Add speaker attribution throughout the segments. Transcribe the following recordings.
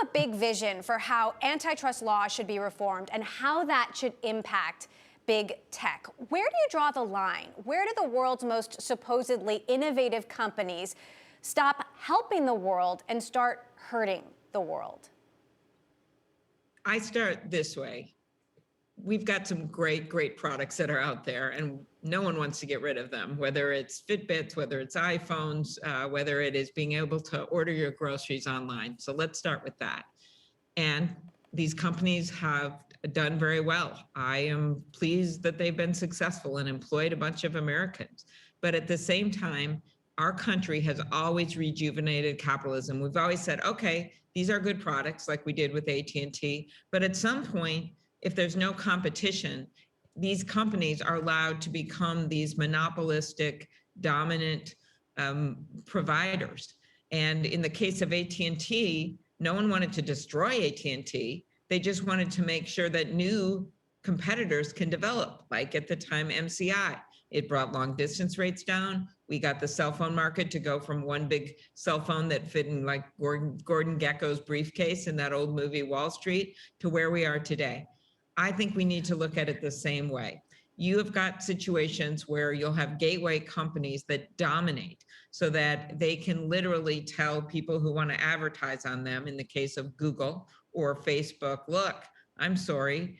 Speaker 1: have a big vision for how antitrust law should be reformed and how that should impact big tech. Where do you draw the line? Where do the world's most supposedly innovative companies stop helping the world and start hurting the world?
Speaker 2: I start this way. We've got some great products that are out there, and no one wants to get rid of them, whether it's Fitbits, whether it's iPhones, whether it is being able to order your groceries online. So let's start with that. And these companies have done very well. I am pleased that they've been successful and employed a bunch of Americans. But at the same time, our country has always rejuvenated capitalism. We've always said, okay, these are good products like we did with AT&T, but at some point, if there's no competition, these companies are allowed to become these monopolistic, dominant providers. And in the case of AT&T, no one wanted to destroy AT&T. They just wanted to make sure that new competitors can develop, like at the time MCI. It brought long distance rates down. We got the cell phone market to go from one big cell phone that fit in like Gordon Gekko's briefcase in that old movie Wall Street to where we are today. I think we need to look at it the same way. You have got situations where you'll have gateway companies that dominate so that they can literally tell people who want to advertise on them, in the case of Google or Facebook, look, I'm sorry,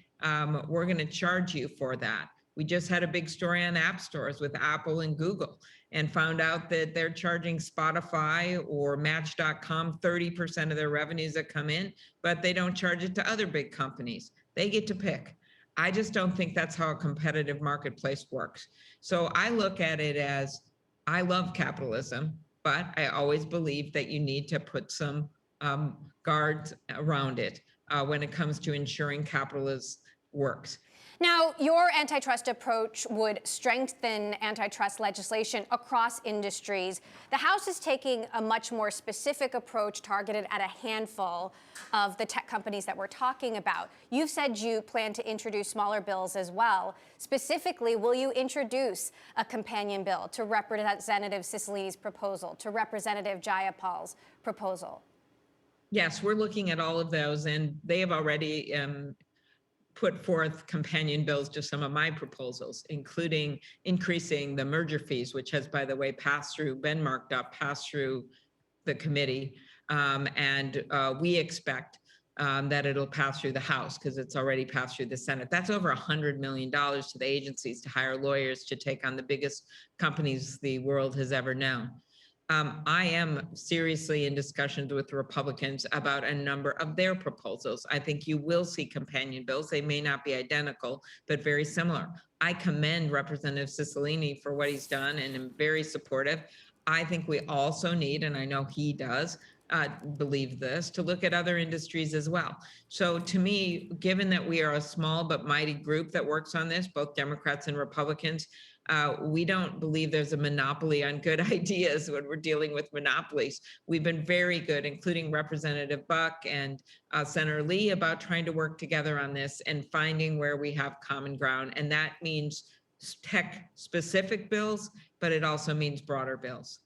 Speaker 2: we're going to charge you for that. We just had a big story on app stores with Apple and Google and found out that they're charging Spotify or Match.com 30% of their revenues that come in, but they don't charge it to other big companies. They get to pick. I just don't think that's how a competitive marketplace works. So I look at it as, I love capitalism, but I always believe that you need to put some guards around it when it comes to ensuring capitalism works.
Speaker 1: Now, your antitrust approach would strengthen antitrust legislation across industries. The House is taking a much more specific approach targeted at a handful of the tech companies that we're talking about. You've said you plan to introduce smaller bills as well. Specifically, will you introduce a companion bill to Representative Cicilline's proposal, to Representative Jayapal's proposal?
Speaker 2: Yes, we're looking at all of those, and they have already put forth companion bills to some of my proposals, including increasing the merger fees, which has, by the way, been marked up, passed through the committee. And we expect that it'll pass through the House because it's already passed through the Senate. That's over $100 million to the agencies to hire lawyers to take on the biggest companies the world has ever known. I am seriously in discussions with the Republicans about a number of their proposals. I think you will see companion bills. They may not be identical, but very similar. I commend Representative Cicilline for what he's done and am very supportive. I think we also need, and I know he does, believe this, to look at other industries as well. So to me, given that we are a small but mighty group that works on this, both Democrats and Republicans, we don't believe there's a monopoly on good ideas when we're dealing with monopolies. We've been very good, including Representative Buck and Senator Lee, about trying to work together on this and finding where we have common ground. And that means tech-specific bills, but it also means broader bills.